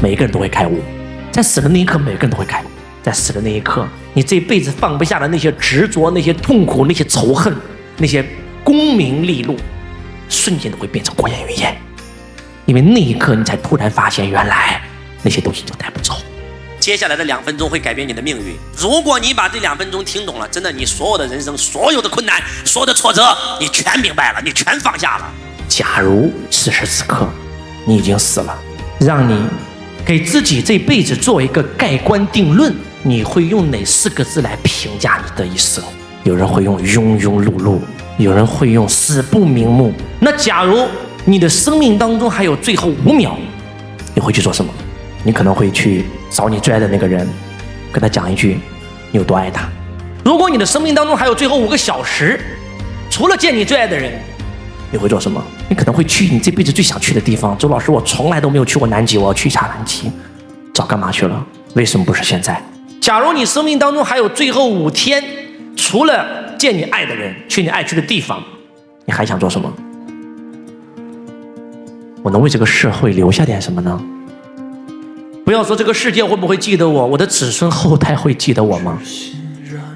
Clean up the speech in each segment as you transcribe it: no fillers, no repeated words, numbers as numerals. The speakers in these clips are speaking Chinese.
每一个人都会开悟，在死的那一刻，每个人都会开悟。在死的那一刻，你这辈子放不下的那些执着、那些痛苦、那些仇恨、那些功名利禄，瞬间都会变成过眼云烟。因为那一刻，你才突然发现，原来那些东西都带不走。接下来的2分钟会改变你的命运。如果你把这2分钟听懂了，真的，你所有的人生、所有的困难、所有的挫折，你全明白了，你全放下了。假如此时此刻你已经死了，让你给自己这辈子做一个盖棺定论，你会用哪4个字来评价你的一生？有人会用庸庸碌碌，有人会用死不瞑目。那假如你的生命当中还有最后5秒，你会去做什么？你可能会去找你最爱的那个人，跟他讲一句你有多爱他。如果你的生命当中还有最后5个小时，除了见你最爱的人，你会做什么？你可能会去你这辈子最想去的地方。周老师，我从来都没有去过南极，我要去一下南极。早干嘛去了？为什么不是现在？假如你生命当中还有最后5天，除了见你爱的人，去你爱去的地方，你还想做什么？我能为这个社会留下点什么呢？不要说这个世界会不会记得我，我的子孙后代会记得我吗？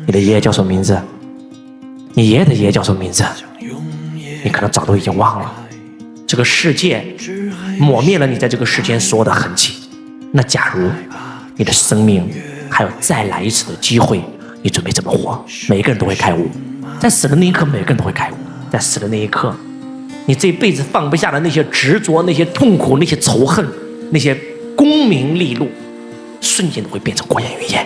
你的爷爷叫什么名字？你爷爷的爷爷叫什么名字？你可能早都已经忘了。这个世界抹灭了你在这个世间所有的痕迹。那假如你的生命还有再来一次的机会，你准备怎么活？每一个人都会开悟，在死的那一刻，每个人都会开悟。在死的那一刻，你这辈子放不下的那些执着、那些痛苦、那些仇恨、那些功名利禄，瞬间都会变成过眼云烟。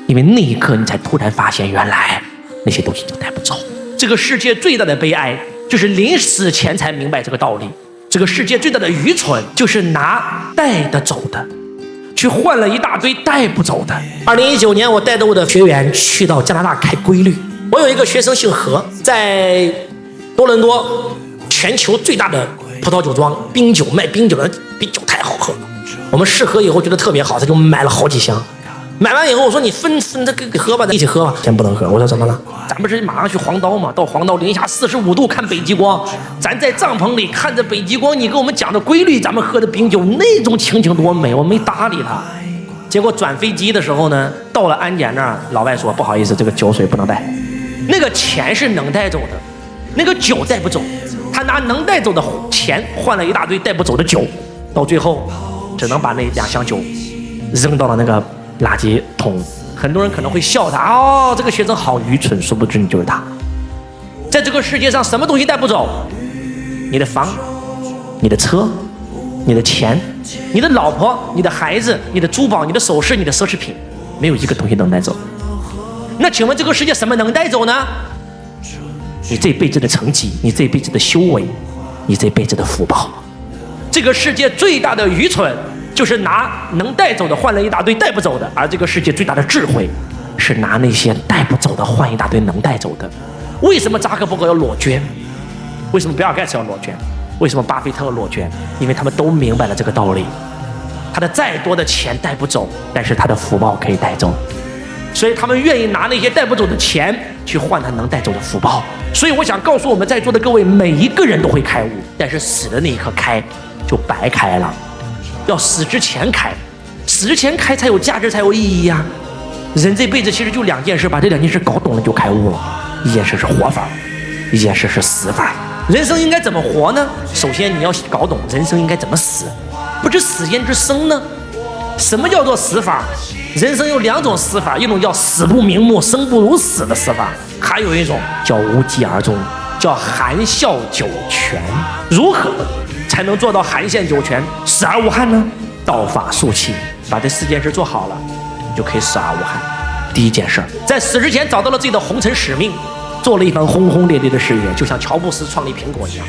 因为那一刻，你才突然发现，原来那些东西都带不走。这个世界最大的悲哀，就是临死前才明白这个道理。这个世界最大的愚蠢，就是拿带得走的去换了一大堆带不走的。2019年，我带着我的学员去到加拿大开规律。我有一个学生姓何，在多伦多全球最大的葡萄酒庄冰酒卖冰酒的，冰酒太好喝了。我们试喝以后觉得特别好，他就买了好几箱。买完以后我说你分这个喝吧，一起喝吧。先不能喝，我说怎么了？咱不是马上去黄刀吗？到黄刀零下45度看北极光，咱在帐篷里看着北极光，你跟我们讲的规律，咱们喝的冰酒那种情景多美，我没搭理他。结果转飞机的时候呢，到了安检那儿，老外说不好意思，这个酒水不能带。那个钱是能带走的，那个酒带不走。他拿能带走的钱换了一大堆带不走的酒，到最后只能把那2箱酒扔到了那个垃圾桶。很多人可能会笑他，哦，这个学生好愚蠢，殊不知你就是他。在这个世界上，什么东西带不走？你的房、你的车、你的钱、你的老婆、你的孩子、你的珠宝、你的首饰、你的奢侈品，没有一个东西能带走。那请问这个世界什么能带走呢？你这辈子的成绩，你这辈子的修为，你这辈子的福报。这个世界最大的愚蠢，就是拿能带走的换了一大堆带不走的，而这个世界最大的智慧，是拿那些带不走的换一大堆能带走的。为什么扎克伯格要裸捐？为什么比尔盖茨要裸捐？为什么巴菲特要裸捐？因为他们都明白了这个道理。他的再多的钱带不走，但是他的福报可以带走，所以他们愿意拿那些带不走的钱去换他能带走的福报。所以我想告诉我们在座的各位，每一个人都会开悟，但是死的那一刻开就白开了。要死之前开，死之前开才有价值，才有意义呀。人这辈子其实就2件事，把这2件事搞懂了就开悟了。一件事是活法，一件事是死法。人生应该怎么活呢？首先你要搞懂人生应该怎么死，不知死焉知生呢？什么叫做死法？人生有2种死法，一种叫死不瞑目生不如死的死法，还有一种叫无疾而终，叫含笑九泉。如何才能做到含笑九泉死而无憾呢？道法术器，把这4件事做好了，你就可以死而无憾。第一件事，在死之前找到了自己的红尘使命，做了一番轰轰烈烈的事业，就像乔布斯创立苹果一样。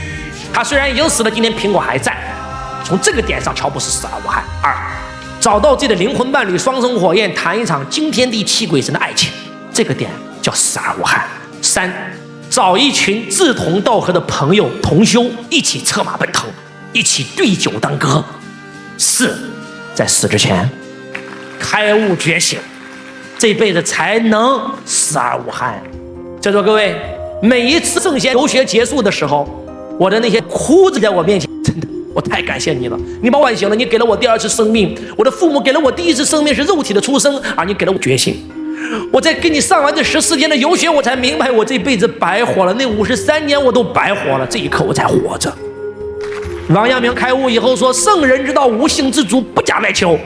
他虽然已经死了，今天苹果还在。从这个点上，乔布斯死而无憾。2，找到自己的灵魂伴侣，双生火焰，谈一场惊天地泣鬼神的爱情，这个点叫死而无憾。3，找一群志同道合的朋友同修，一起策马奔腾，一起对酒当歌。4，在死之前开悟觉醒，这辈子才能死而无憾。在座各位，每一次圣贤游学结束的时候，我的那些哭子在我面前，真的我太感谢你了，你把我唤醒了，你给了我第二次生命。我的父母给了我第一次生命是肉体的出生，而你给了我觉醒。我在跟你上完这14天的游学，我才明白我这辈子白活了，那53年我都白活了，这一刻我才活着。王阳明开悟以后说：“圣人之道，无性自足，不假外求。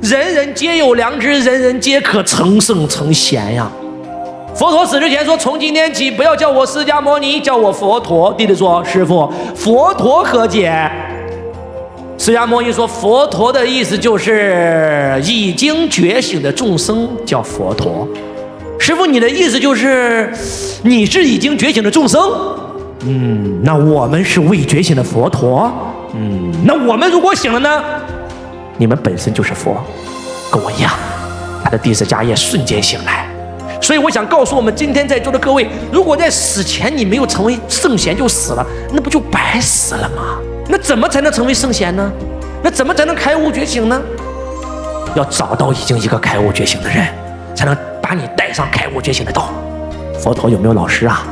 人人皆有良知，人人皆可成圣成贤呀。”佛陀死之前说：“从今天起，不要叫我释迦牟尼，叫我佛陀。”弟子说：“师父，佛陀何解？”释迦牟尼说：“佛陀的意思就是已经觉醒的众生叫佛陀。”师父，你的意思就是你是已经觉醒的众生？那我们是未觉醒的佛陀。那我们如果醒了呢？你们本身就是佛，跟我一样。他的第四迦叶瞬间醒来。所以我想告诉我们今天在座的各位，如果在死前你没有成为圣贤就死了，那不就白死了吗？那怎么才能成为圣贤呢？那怎么才能开悟觉醒呢？要找到已经一个开悟觉醒的人，才能把你带上开悟觉醒的道。佛陀有没有老师啊？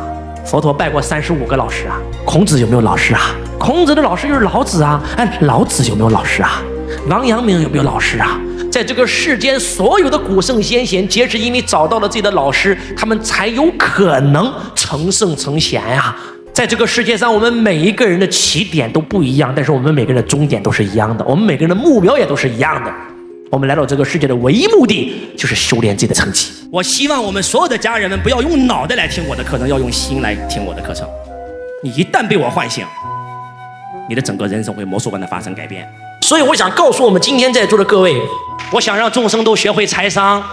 佛陀拜过35个老师啊。孔子有没有老师啊？孔子的老师就是老子啊。老子有没有老师啊？王阳明有没有老师啊？在这个世间，所有的古圣先贤皆是因为找到了自己的老师，他们才有可能成圣成贤呀。在这个世界上，我们每一个人的起点都不一样，但是我们每个人的终点都是一样的，我们每个人的目标也都是一样的。我们来到这个世界的唯一目的就是修炼自己的成绩。我希望我们所有的家人们不要用脑袋来听我的课程，要用心来听我的课程。你一旦被我唤醒，你的整个人生会魔术般的发生改变。所以我想告诉我们今天在座的各位，我想让众生都学会财商，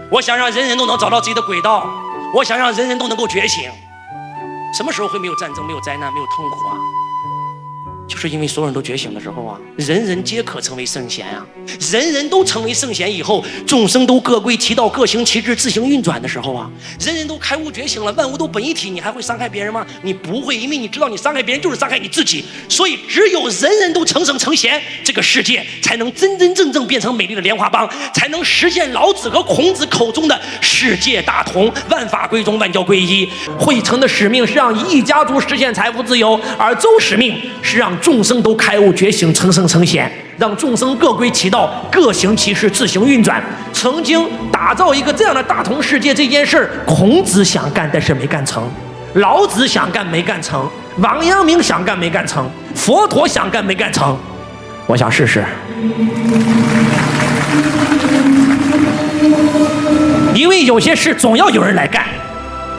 我想让人人都能找到自己的轨道，我想让人人都能够觉醒。什么时候会没有战争、没有灾难、没有痛苦啊？就是因为所有人都觉醒的时候啊，人人皆可成为圣贤啊！人人都成为圣贤以后，众生都各归其道，各行其志，自行运转的时候啊，人人都开悟觉醒了，万物都本一体，你还会伤害别人吗？你不会，因为你知道你伤害别人就是伤害你自己。所以只有人人都成圣成贤，这个世界才能真真正正变成美丽的莲花邦，才能实现老子和孔子口中的世界大同，万法归宗，万教归一。汇成的使命是让一家族实现财富自由，而周使命是让众生都开悟觉醒，成圣成贤，让众生各归其道，各行其事，自行运转。曾经打造一个这样的大同世界这件事儿，孔子想干，但是没干成；老子想干，没干成；王阳明想干，没干成；佛陀想干，没干成。我想试试，因为有些事总要有人来干，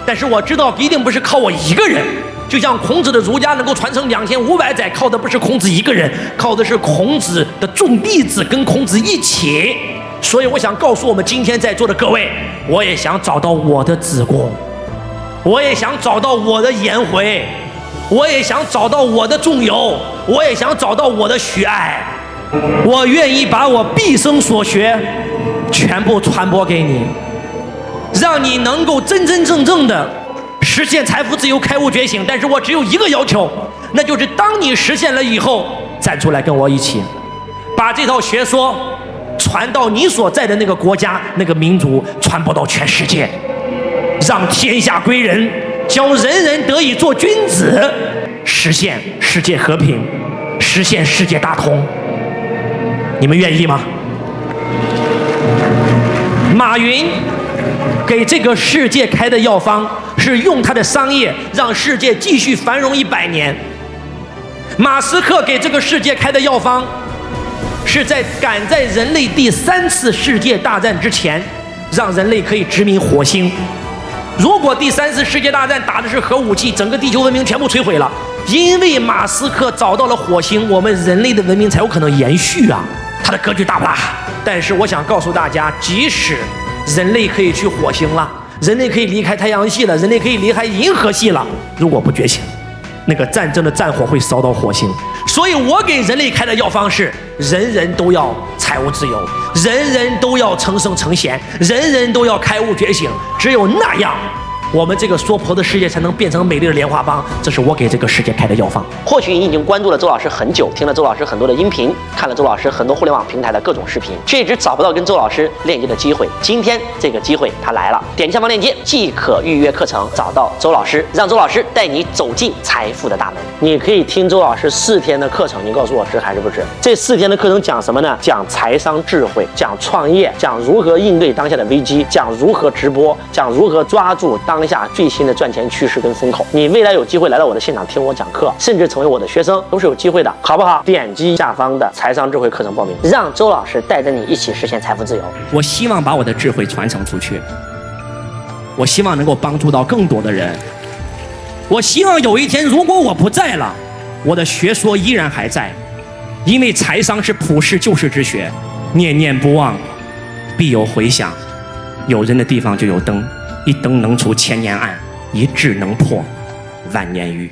但是我知道一定不是靠我一个人。就像孔子的儒家能够传承2500载，靠的不是孔子一个人，靠的是孔子的众弟子跟孔子一起。所以我想告诉我们今天在座的各位，我也想找到我的子贡，我也想找到我的颜回，我也想找到我的仲由，我也想找到我的许爱。我愿意把我毕生所学全部传播给你，让你能够真真正正的实现财富自由，开悟觉醒。但是我只有一个要求，那就是当你实现了以后，站出来跟我一起把这套学说传到你所在的那个国家、那个民族，传播到全世界，让天下归仁，教人人得以做君子，实现世界和平，实现世界大同。你们愿意吗？马云给这个世界开的药方是用他的商业让世界继续繁荣100年。马斯克给这个世界开的药方是赶在人类第3次世界大战之前，让人类可以殖民火星。如果第3次世界大战打的是核武器，整个地球文明全部摧毁了。因为马斯克找到了火星，我们人类的文明才有可能延续啊！他的格局大不大？但是我想告诉大家，即使人类可以去火星了，人类可以离开太阳系了，人类可以离开银河系了，如果不觉醒，那个战争的战火会烧到火星。所以我给人类开的药方是：人人都要财务自由，人人都要成圣成贤，人人都要开悟觉醒。只有那样，我们这个娑婆的世界才能变成美丽的莲花帮。这是我给这个世界开的药方。或许你已经关注了周老师很久，听了周老师很多的音频，看了周老师很多互联网平台的各种视频，却一直找不到跟周老师链接的机会。今天这个机会它来了，点击下方链接即可预约课程，找到周老师，让周老师带你走进财富的大门。你可以听周老师4天的课程，你告诉我是还是不是？这4天的课程讲什么呢？讲财商智慧，讲创业，讲如何应对当下的危机，讲如何直播，讲如何抓住当下最新的赚钱趋势跟风口。你未来有机会来到我的现场听我讲课，甚至成为我的学生，都是有机会的，好不好？点击下方的财商智慧课程报名，让周老师带着你一起实现财富自由。我希望把我的智慧传承出去，我希望能够帮助到更多的人。我希望有一天，如果我不在了，我的学说依然还在，因为财商是普世救世之学，念念不忘，必有回响。有人的地方就有灯，一灯能除千年暗，一智能破万年愚。